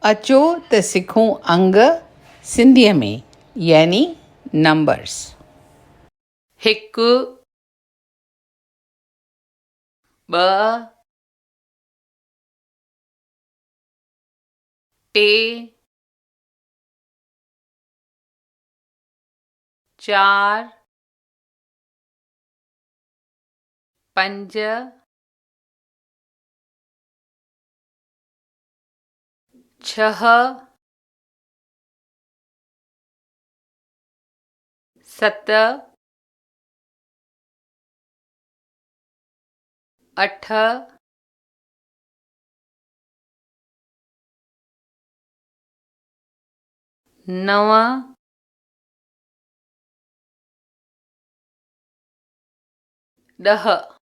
अचो त सिखूं अंग सिंधीअ में यानी नंबर्स। 1 2 टे 4 5 6 7 8 9 10